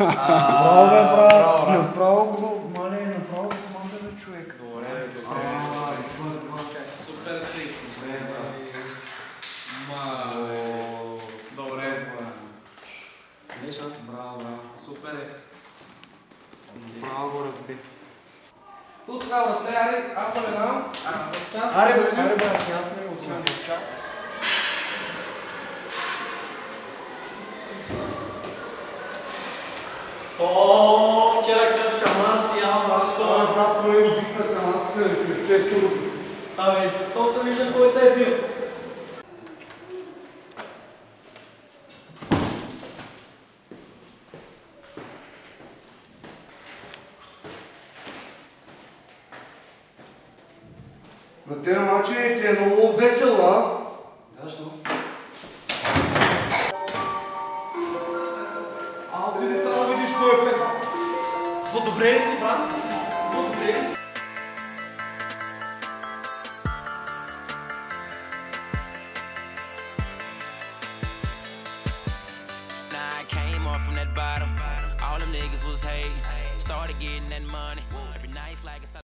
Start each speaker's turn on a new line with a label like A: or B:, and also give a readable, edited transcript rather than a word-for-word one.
A: Браво, бе, брат! Направо го, мале, направо го смаза, бе, човек.
B: Добре, супер си. Добре.
A: Браво, браво.
B: Супер е.
A: Браво го разби.
B: Какво тогава, аре, аз заминавам. В час.
A: Аре, брат, аз не отивам в час.
C: Ооо, вчера къв шамар си ял, братко.
A: Брат, но има бих на каната сме, човек, често.
C: Ами, то се вижда кой те е бил.
A: На тези мачи ти е много весело, а?
C: Защо?
A: Ти не са да видиш кой е пет.
C: По-добре ли си, брат? По-добре ли си?
D: I came off from that bottom. All them niggas was hate. Started getting that money. Every night's like it's